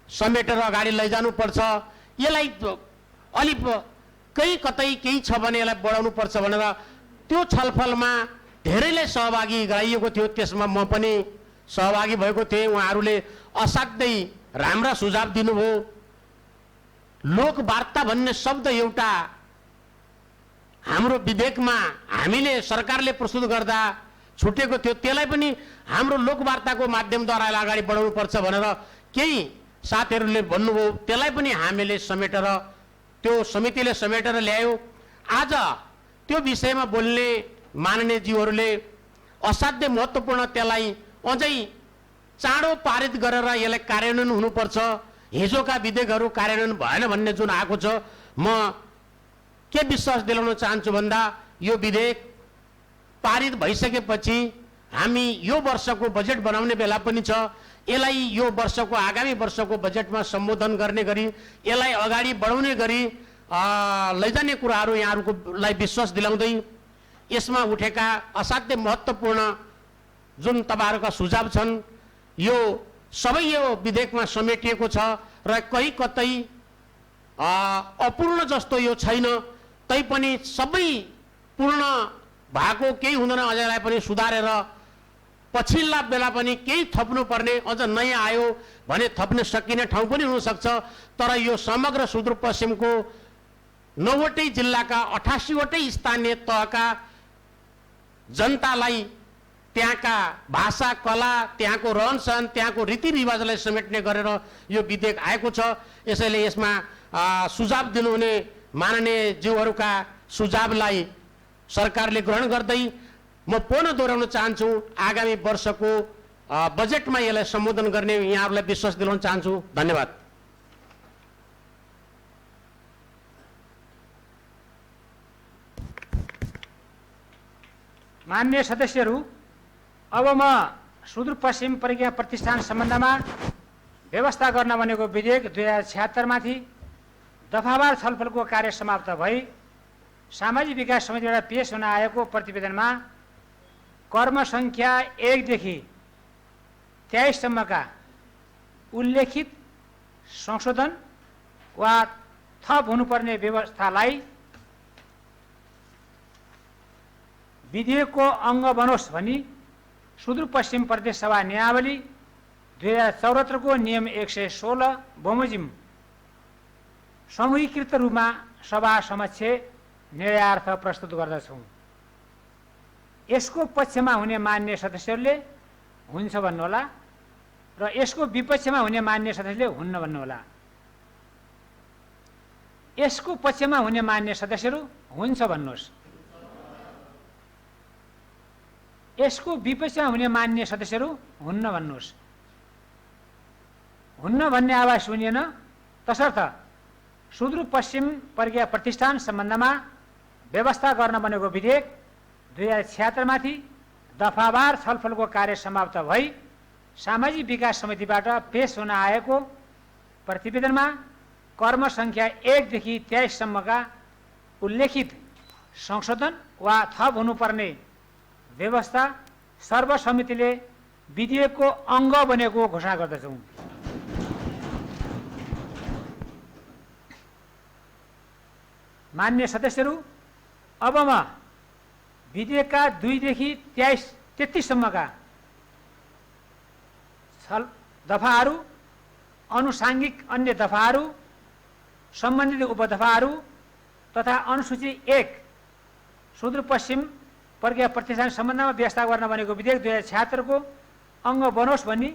Speaker 5: समेटेर अगाडि लैजानुपर्छ। यसलाई अलि कतै केही छ भने यसलाई बढाउनुपर्छ भनेर त्यो छलफलमा धेरैलाई सहभागी गराइएको थियो। त्यसमा म पनि सहभागी भएको थिएँ। उहाँहरूले असाध्यै राम्रा सुझाव दिनुभयो। लोकवार्ता भन्ने शब्द एउटा हाम्रो विधेयकमा हामीले सरकारले प्रस्तुत गर्दा छुटेको थियो, त्यसलाई पनि हाम्रो लोकवार्ताको माध्यमद्वारा अगाडि बढाउनुपर्छ भनेर केही साथीहरूले भन्नुभयो। त्यसलाई पनि हामीले समेटेर, त्यो समितिले समेटेर ल्यायो। आज त्यो विषयमा बोल्ने माननीय ज्यूहरूले असाध्य महत्त्वपूर्ण त्यसलाई अझै चाँडो पारित गरेर यसलाई कार्यान्वयन हुनुपर्छ। हिजोका विधेयकहरू कार्यान्वयन भएन भन्ने जुन आएको छ, म के विश्वास दिलाउन चाहन्छु भन्दा यो विधेयक पारित भइसकेपछि हामी यो वर्षको बजेट बनाउने बेला पनि छ, यसलाई यो वर्षको आगामी वर्षको बजेटमा सम्बोधन गर्ने गरी यसलाई अगाडि बढाउने गरी लैजाने कुराहरू यहाँहरूलाई विश्वास दिलाउँदै यसमा उठेका असाध्यै महत्त्वपूर्ण जुन तपाईँहरूका सुझाव छन् यो सबै यो विधेयकमा समेटिएको छ र कहीँ कतै अपूर्ण जस्तो यो छैन, तैपनि सबै पूर्ण भएको केही हुँदैन, अझैलाई पनि सुधारेर पछिल्ला बेला पनि केही थप्नुपर्ने अझ नयाँ आयो भने थप्न सकिने ठाउँ पनि हुनसक्छ। तर यो समग्र सुदूरपश्चिमको 9वटै जिल्लाका 88वटै स्थानीय तहका जनतालाई त्यहाँका भाषा कला, त्यहाँको रहनसहन, त्यहाँको रीतिरिवाजलाई समेट्ने गरेर यो विधेयक आएको छ। यसैले यसमा सुझाव दिनुहुने माननीय ज्यूहरूका सुझावलाई सरकारले ग्रहण गर्दै म पुनः दोहोऱ्याउन चाहन्छु, आगामी वर्षको बजेटमा यसलाई सम्बोधन गर्ने यहाँहरूलाई विश्वास दिलाउन चाहन्छु। धन्यवाद।
Speaker 1: माननीय सदस्यहरू, अब म सुदूरपश्चिम प्रज्ञा प्रतिष्ठान सम्बन्धमा व्यवस्था गर्न बनेको विधेयक 2076 माथि दफावार छलफलको कार्य समाप्त भई सामाजिक विकास समितिबाट पेश हुन आएको प्रतिवेदनमा कर्म सङ्ख्या 1 देखि 23 सम्मका उल्लेखित संशोधन वा थप हुनुपर्ने व्यवस्थालाई विधेयकको अङ्ग बनोस् भनी सुदूरपश्चिम प्रदेश सभा नियमावली 2074 को नियम 116 बमोजिम समूहीकृत रूपमा सभा समक्ष निर्णयार्थ प्रस्तुत गर्दछौँ। यसको पक्षमा हुने मान्य सदस्यहरूले हुन्छ भन्नुहोला र यसको विपक्षमा हुने मान्य सदस्यले हुन्न भन्नुहोला। यसको पक्षमा हुने मान्य सदस्यहरू हुन्छ भन्नुहोस्। यसको विपक्षमा हुने मान्य सदस्यहरू हुन्न भन्नुहोस्। हुन्न भन्ने आवाज सुनिएन, तसर्थ सुदूरपश्चिम प्रज्ञा प्रतिष्ठान सम्बन्धमा व्यवस्था गर्न बनेको विधेयक 2076 माथि दफावार छलफलको कार्य समाप्त भई सामाजिक विकास समितिबाट पेश हुन आएको प्रतिवेदनमा कर्म सङ्ख्या 1 देखि 23 सम्मका उल्लेखित संशोधन वा थप हुनुपर्ने व्यवस्था सर्वसम्मतिले विधेयकको अङ्ग बनेको घोषणा गर्दछौँ। मान्य सदस्यहरू, अब म विधेयकका 2 देखि 33 सम्मका दफाहरू, अनुसाङ्गिक अन्य दफाहरू, सम्बन्धित उपदफाहरू तथा अनुसूची 1 सुदूरपश्चिम प्रज्ञा प्रतिष्ठान सम्बन्धमा व्यवस्था गर्न बनेको विधेयक 2076 को अङ्ग बनोस् भनी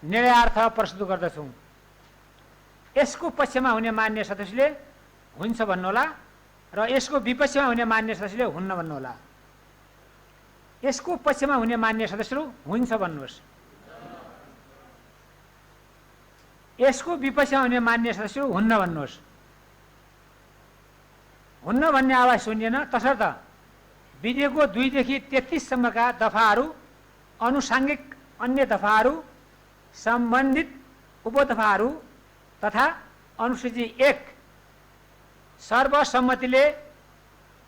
Speaker 1: निर्णयार्थ प्रस्तुत गर्दछौँ। यसको पक्षमा हुने मान्य सदस्यले हुन्छ भन्नुहोला र यसको विपक्षमा हुने मान्य सदस्यले हुन्न भन्नुहोला। यसको पक्षमा हुने मान्य सदस्यहरू हुन्छ भन्नुहोस्। यसको विपक्षमा हुने मान्य सदस्यहरू हुन्न भन्नुहोस्। हुन्न भन्ने आवाज सुनिएन, तसर्थ विधेयकको 2 देखि 33 सम्मका दफाहरू, अनुसाङ्गिक अन्य दफाहरू, सम्बन्धित उपदफाहरू तथा अनुसूची 1 सर्वसम्मतिले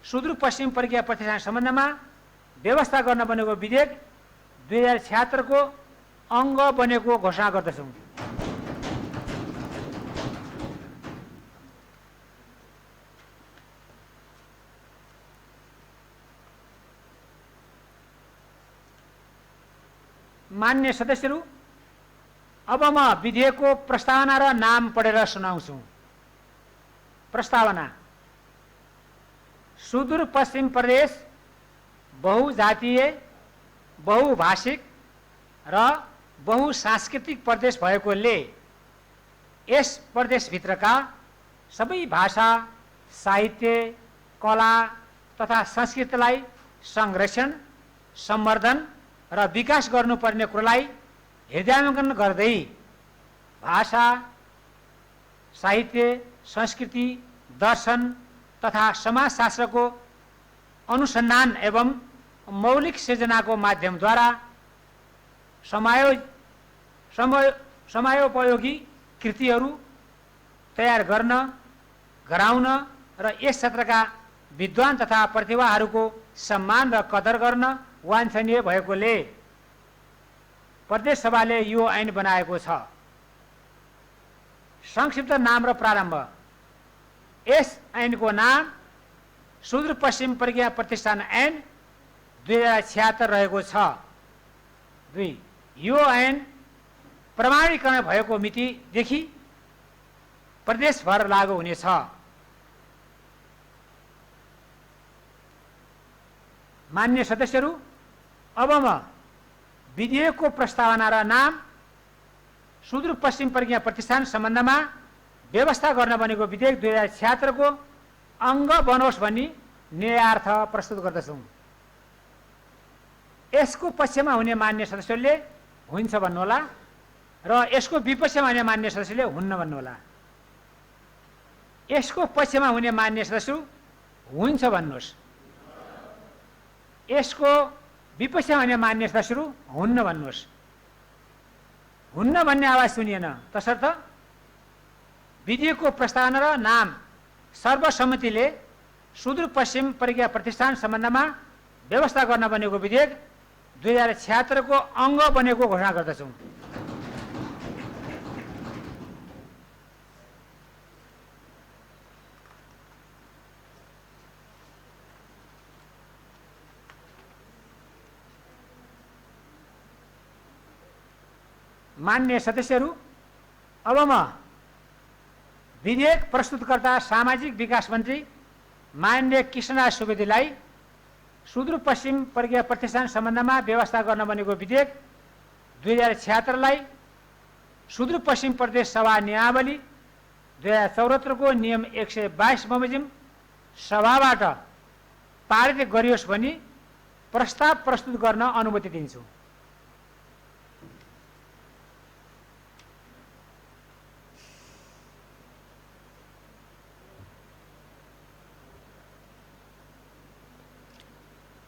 Speaker 1: सुदूरपश्चिम प्रज्ञा प्रतिष्ठान सम्बन्धमा व्यवस्था गर्न बनेको विधेयक 2076 को अङ्ग बनेको घोषणा गर्दछौँ। मान्य सदस्यहरू, अब म विधेयकको प्रस्तावना र नाम पढेर सुनाउँछु। प्रस्तावना: सुदूरपश्चिम प्रदेश बहुजातीय, बहुभाषिक र बहुसांस्कृतिक प्रदेश भएकोले यस प्रदेशभित्रका सबै भाषा, साहित्य, कला तथा संस्कृतिलाई संरक्षण, सम्वर्धन र विकास गर्नुपर्ने कुरालाई हृदयाङ्कन गर्दै भाषा, साहित्य, संस्कृति, दर्शन तथा समाजशास्त्रको अनुसन्धान एवं मौलिक सृजनाको माध्यमद्वारा समायोजित, समयोपयोगी कृतिहरू तयार गर्न, गराउन र यस क्षेत्रका विद्वान तथा प्रतिभाहरूको सम्मान र कदर गर्न वाञ्छनीय भएकोले प्रदेश सभाले यो ऐन बनाएको छ। संक्षिप्त नाम र प्रारम्भ। यस ऐनको नाम सुदूरपश्चिम प्रज्ञा प्रतिष्ठान ऐन 2076 रहेको छ। 2. यो ऐन प्रमाणीकरण भएको मितिदेखि प्रदेशभर लागू हुनेछ। मान्य सदस्यहरू, अब म विधेयकको प्रस्तावना र नाम सुदूरपश्चिम प्रज्ञा प्रतिष्ठान सम्बन्धमा व्यवस्था गर्न बनेको विधेयक 2076 को अङ्ग बनोस् भनी न्यायार्थ प्रस्तुत गर्दछौँ। यसको पक्षमा हुने मान्य सदस्यले हुन्छ भन्नुहोला र यसको विपक्षमा हुने मान्य सदस्यले हुन्न भन्नुहोला। यसको पक्षमा हुने मान्य सदस्य हुन्छ भन्नुहोस्। यसको विपक्षमा हुने मान्य सदस्यहरू हुन्न भन्नुहोस्। हुन्न भन्ने आवाज सुनिएन, तसर्थ विधेयकको प्रस्तावना र नाम सर्वसम्मतिले सुदूरपश्चिम प्रज्ञा प्रतिष्ठान सम्बन्धमा व्यवस्था गर्न बनेको विधेयक 2076 को अङ्ग बनेको घोषणा गर्दछौँ। मान्य सदस्यहरू, अब म विधेयक प्रस्तुतकर्ता सामाजिक विकास मन्त्री माननीय कृष्णराज सुवेदीलाई सुदूरपश्चिम प्रज्ञा प्रतिष्ठान सम्बन्धमा व्यवस्था गर्न बनेको विधेयक 2076 लाई सुदूरपश्चिम प्रदेश सभा नियमावली 2074 को नियम 122 बमोजिम सभाबाट पारित गरियोस् भनी प्रस्ताव प्रस्तुत गर्न अनुमति दिन्छु।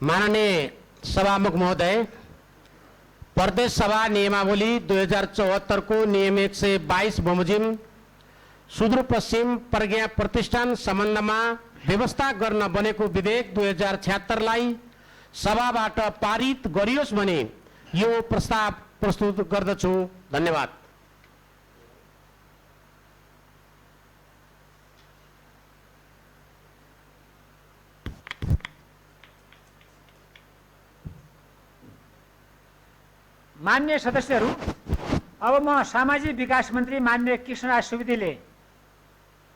Speaker 5: माननीय सभामुख महोदय, प्रदेश सभा नियमावली 2074 को नियम 122 बमोजिम सुदूरपश्चिम प्रज्ञा प्रतिष्ठान सम्बन्धमा व्यवस्था गर्न बनेको विधेयक 2076 लाई सभाबाट पारित गरियोस् भनी यो प्रस्ताव प्रस्तुत गर्दछु। धन्यवाद।
Speaker 1: मान्य सदस्यहरू, अब म सामाजिक विकास मन्त्री माननीय कृष्णराज सुवेदीले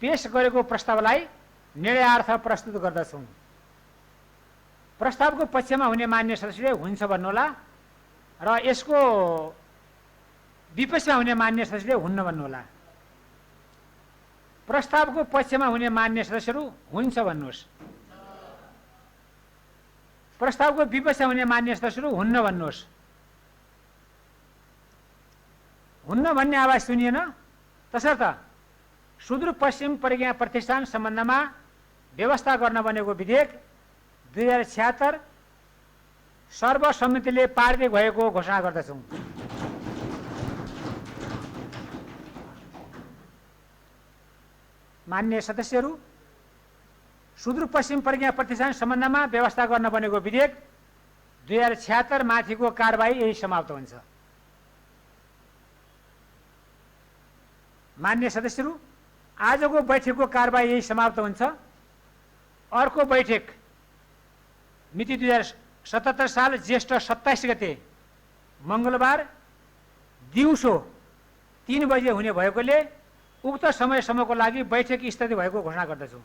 Speaker 1: पेश गरेको प्रस्तावलाई निर्णयार्थ प्रस्तुत गर्दछौँ। प्रस्तावको पक्षमा हुने मान्य सदस्यले हुन्छ भन्नुहोला र यसको विपक्षमा हुने मान्य सदस्यले हुन्न भन्नुहोला। प्रस्तावको पक्षमा हुने मान्य सदस्यहरू हुन्छ भन्नुहोस्। प्रस्तावको विपक्षमा हुने मान्य सदस्यहरू हुन्न भन्नुहोस्। हुन्न भन्ने आवाज सुनिएन, तसर्थ सुदूरपश्चिम प्रज्ञा प्रतिष्ठान सम्बन्धमा व्यवस्था गर्न बनेको विधेयक 2076 सर्वसम्मतिले पारित भएको घोषणा गर्दछौँ। मान्य सदस्यहरू, सुदूरपश्चिम प्रज्ञा प्रतिष्ठान सम्बन्धमा व्यवस्था गर्न बनेको विधेयक 2076 माथिको कारबाही यही समाप्त हुन्छ। मान्य सदस्यहरू, आजको बैठकको कारबाही यही समाप्त हुन्छ। अर्को बैठक मिति 2077 साल ज्येष्ठ 27 गते मङ्गलबार दिउँसो 3 बजे हुने भएकोले उक्त समयसम्मको लागि बैठक स्थगित भएको घोषणा गर्दछु।